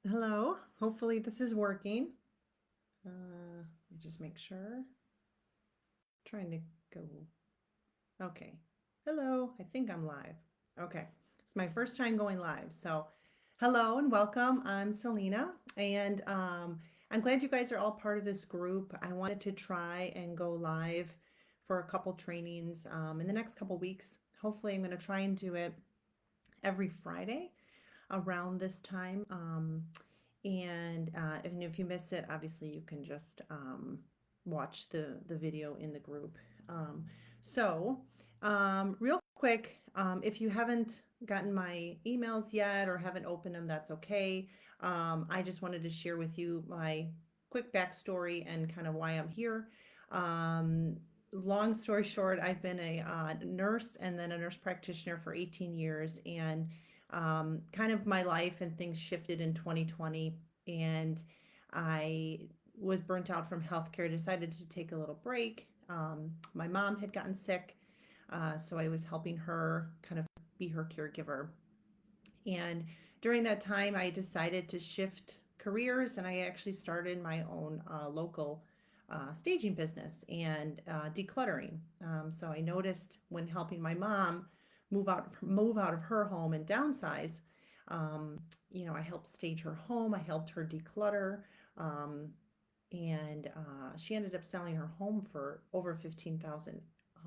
Hello. Hopefully this is working. Let me just make sure. Trying to go. Okay. Hello. I think I'm live. Okay. It's my first time going live. So, hello and welcome. I'm Selena, and I'm glad you guys are all part of this group. I wanted to try and go live for a couple trainings in the next couple weeks. Hopefully, I'm going to try and do it every Friday around this time. And if you miss it, obviously you can just watch the video in the group. Um, real quick, if you haven't gotten my emails yet or haven't opened them, that's okay. I just wanted to share with you my quick backstory and kind of why I'm here. Um, Long story short, I've been a nurse and then a nurse practitioner for 18 years, and kind of my life and things shifted in 2020, and I was burnt out from healthcare. Decided to take a little break. My mom had gotten sick, so I was helping her kind of be her caregiver. And during that time, I decided to shift careers, and I actually started my own local staging business and decluttering. So I noticed when helping my mom move out of her home and downsize. Um, I helped stage her home. I helped her declutter. Um, and she ended up selling her home for over 15,000,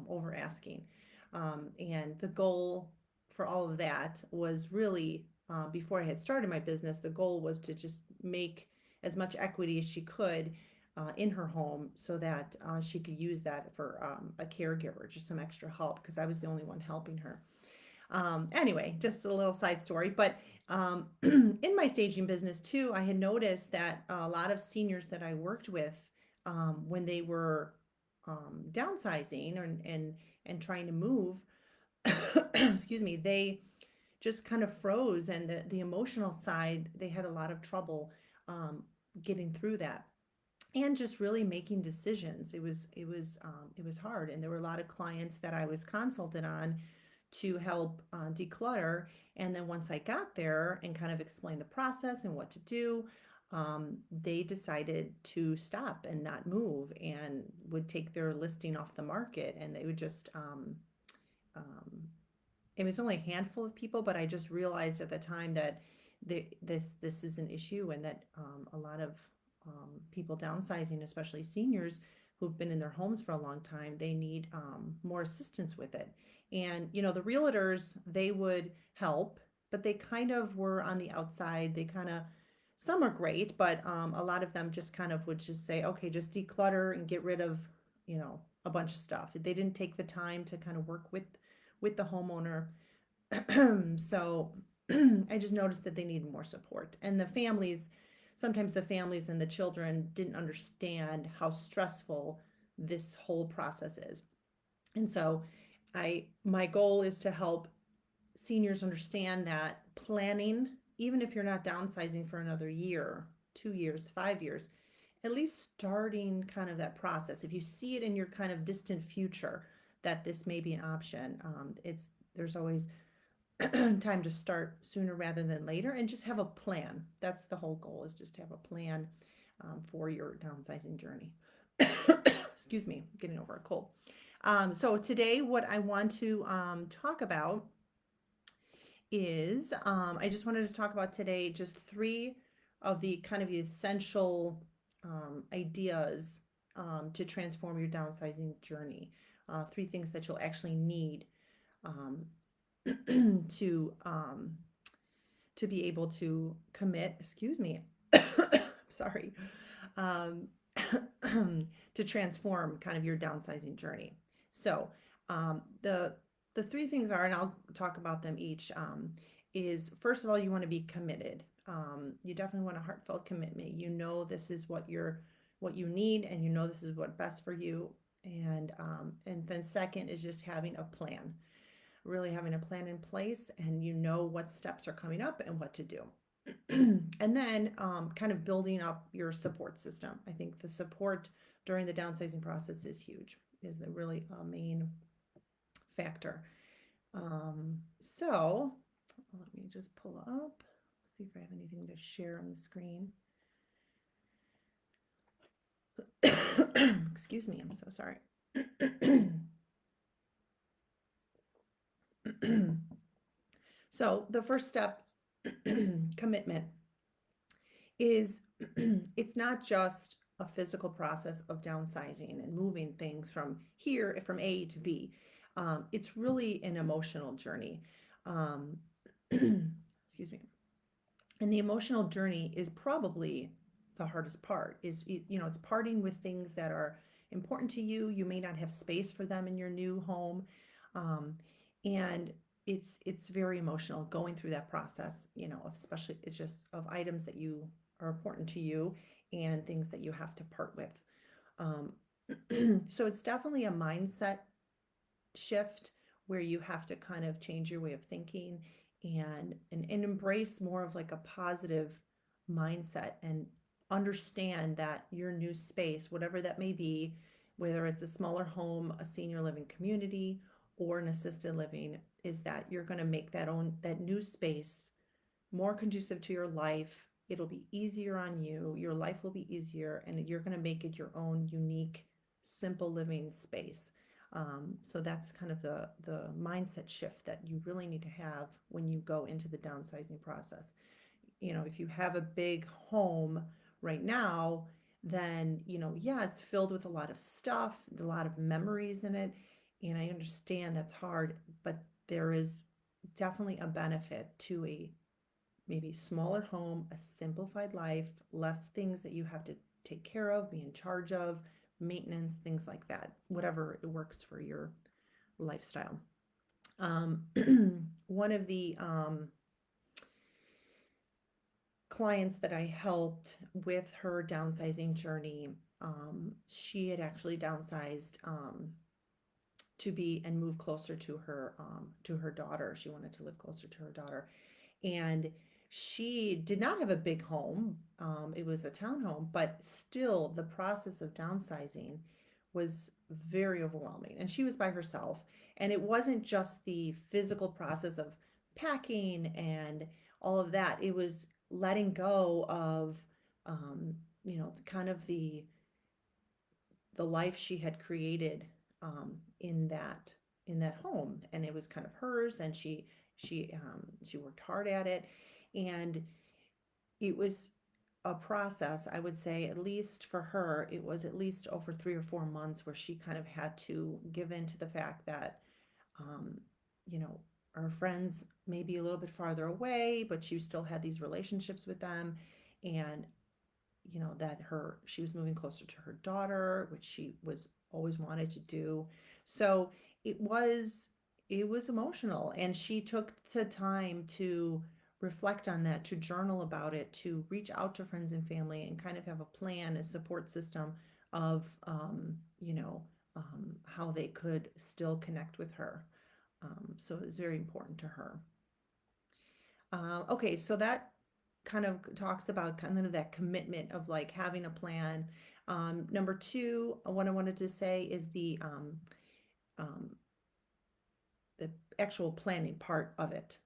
over asking. And the goal for all of that was really, before I had started my business, the goal was to just make as much equity as she could in her home so that she could use that for a caregiver, just some extra help, because I was the only one helping her. Anyway, just a little side story. But in my staging business too, I had noticed that a lot of seniors that I worked with, when they were downsizing and trying to move, excuse me, they just kind of froze, and the emotional side, they had a lot of trouble um, getting through that, and just really making decisions. It was hard, and there were a lot of clients that I was consulted on to help declutter. And then once I got there and kind of explained the process and what to do, they decided to stop and not move, and would take their listing off the market, and they would just um, it was only a handful of people, but I just realized at the time that this is an issue, and that a lot of people downsizing, especially seniors who've been in their homes for a long time, they need more assistance with it. And the realtors, they would help, but they kind of were on the outside. They kind of, some are great, but a lot of them just kind of would just say, okay, just declutter and get rid of a bunch of stuff. They didn't take the time to kind of work with the homeowner. So I just noticed that they needed more support. And sometimes the families and the children didn't understand how stressful this whole process is. And so my goal is to help seniors understand that planning, even if you're not downsizing for another year, 2 years, 5 years, at least starting kind of that process. If you see it in your kind of distant future that this may be an option, there's always time to start sooner rather than later, and just have a plan. That's the whole goal, is just to have a plan for your downsizing journey. Excuse me, getting over a cold. So today, what I want to talk about is, I just wanted to talk about today just three of the kind of essential ideas to transform your downsizing journey. Three things that you'll actually need um, to be able to commit, excuse me, sorry, um, to transform kind of your downsizing journey. So the three things are, and I'll talk about them each, is, first of all, you want to be committed. You definitely want a heartfelt commitment. This is what you need, and this is what best for you. And then second is just having a plan, really having a plan in place, and what steps are coming up and what to do. And then kind of building up your support system. I think the support during the downsizing process is huge, is the really main factor. So let me just pull up See if I have anything to share on the screen. Excuse me, I'm so sorry. So the first step, commitment, is it's not just a physical process of downsizing and moving things from here, from A to B. It's really an emotional journey. Um, excuse me. And the emotional journey is probably the hardest part. It's parting with things that are important to you. You may not have space for them in your new home. Um, and it's very emotional going through that process, especially it's just of items that you are important to you and things that you have to part with. Um, so it's definitely a mindset shift where you have to kind of change your way of thinking and embrace more of like a positive mindset and understand that your new space, whatever that may be, whether it's a smaller home, a senior living community, or an assisted living, is that you're going to make that new space more conducive to your life. It'll be easier on you. Your life will be easier, and you're going to make it your own unique, simple living space. So that's kind of the mindset shift that you really need to have when you go into the downsizing process. If you have a big home right now, then, yeah, it's filled with a lot of stuff, a lot of memories in it. And I understand that's hard, but there is definitely a benefit to a maybe smaller home, a simplified life, less things that you have to take care of, be in charge of, maintenance, things like that, whatever it works for your lifestyle. Um, one of the clients that I helped with her downsizing journey, she had actually downsized to be and move closer to her daughter. She wanted to live closer to her daughter, and she did not have a big home. It was a townhome, but still, the process of downsizing was very overwhelming. And she was by herself. And it wasn't just the physical process of packing and all of that, it was letting go of, kind of the life she had created in that home, and it was kind of hers, and she worked hard at it, and it was a process. I would say, at least for her, it was at least over 3 or 4 months where she kind of had to give in to the fact that um, you know her friends may be a little bit farther away, but she still had these relationships with them, and that she was moving closer to her daughter, which she was always wanted to do. So it was it was emotional, and she took the time to reflect on that, to journal about it, to reach out to friends and family, and kind of have a plan, a support system of how they could still connect with her. So it was very important to her. Okay, so that kind of talks about kind of that commitment of like having a plan. Number two, what I wanted to say is um, the actual planning part of it.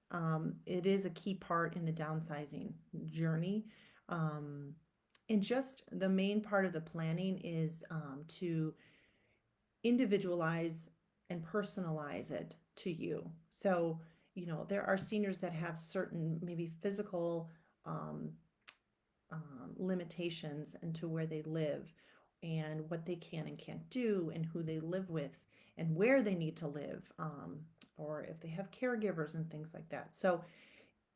It is a key part in the downsizing journey. Um, and just the main part of the planning is to individualize and personalize it to you. So, there are seniors that have certain maybe physical um, limitations into where they live and what they can and can't do and who they live with and where they need to live, or if they have caregivers and things like that. So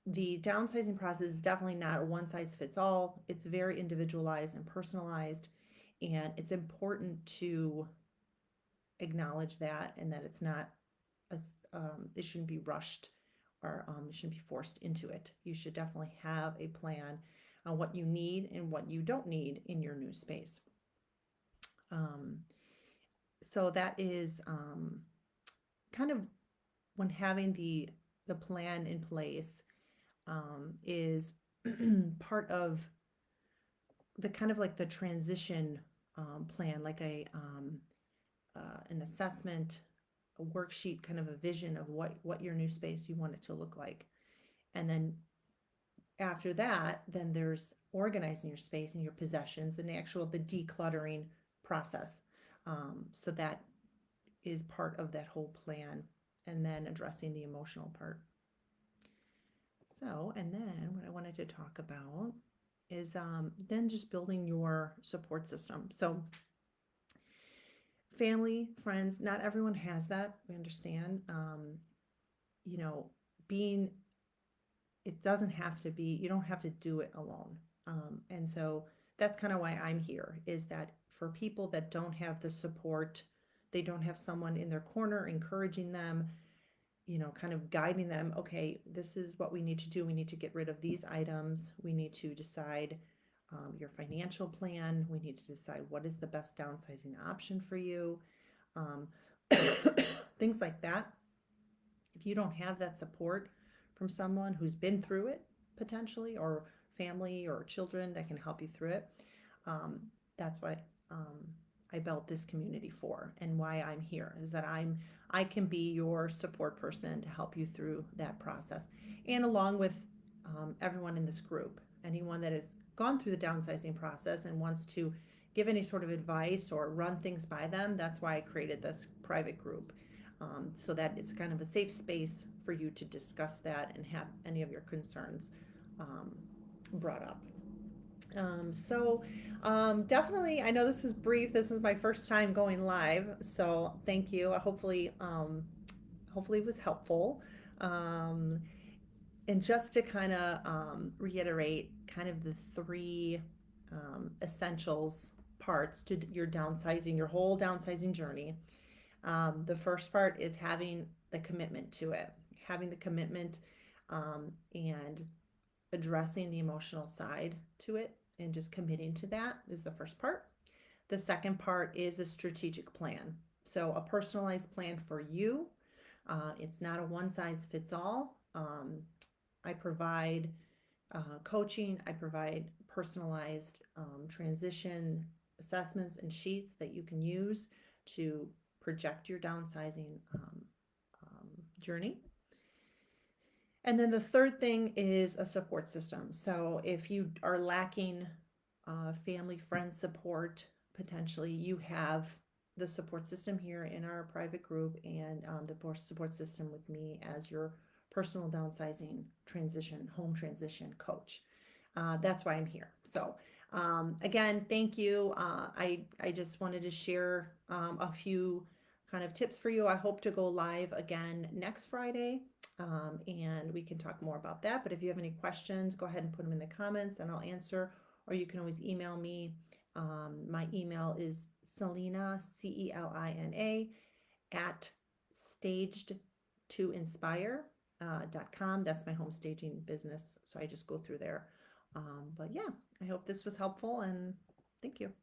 the downsizing process is definitely not a one size fits all. It's very individualized and personalized, and it's important to acknowledge that, and that it's not a, it shouldn't be rushed, or you shouldn't be forced into it. You should definitely have a plan on what you need and what you don't need in your new space. Um, so that is kind of when having the plan in place is part of the kind of like the transition plan, like an assessment, a worksheet, kind of a vision of what your new space you want it to look like, and then After that, then there's organizing your space and your possessions and the decluttering process. So that is part of that whole plan, and then addressing the emotional part. So, and then what I wanted to talk about is then just building your support system. So, family, friends, not everyone has that. We understand. You know, being, it doesn't have to be, you don't have to do it alone. And so that's kind of why I'm here, is that for people that don't have the support, they don't have someone in their corner encouraging them, kind of guiding them. Okay, this is what we need to do. We need to get rid of these items. We need to decide your financial plan. We need to decide what is the best downsizing option for you. Um, things like that. If you don't have that support from someone who's been through it potentially, or family or children that can help you through it, um, that's what um, I built this community for, and why I'm here is that I can be your support person to help you through that process, and along with everyone in this group, anyone that has gone through the downsizing process and wants to give any sort of advice or run things by them. That's why I created this private group, so that it's kind of a safe space for you to discuss that and have any of your concerns um, brought up. Definitely, I know this was brief. This is my first time going live, so thank you. Hopefully it was helpful. Um, and just to kind of reiterate, kind of the three essentials parts to your downsizing, your whole downsizing journey. The first part is having the commitment to it, having the commitment, and addressing the emotional side to it, and just committing to that is the first part. The second part is a strategic plan. So, a personalized plan for you. It's not a one size fits all. I provide coaching, I provide personalized transition assessments and sheets that you can use to project your downsizing journey. And then the third thing is a support system. So if you are lacking family, friend support, potentially you have the support system here in our private group, and the support system with me as your personal downsizing transition, home transition coach. That's why I'm here. So again, thank you. I just wanted to share a few kind of tips for you. I hope to go live again next Friday, and we can talk more about that. But if you have any questions, go ahead and put them in the comments and I'll answer, or you can always email me. My email is Selina, Celina, at staged to inspire.com. That's my home staging business. So I just go through there. But yeah, I hope this was helpful, and thank you.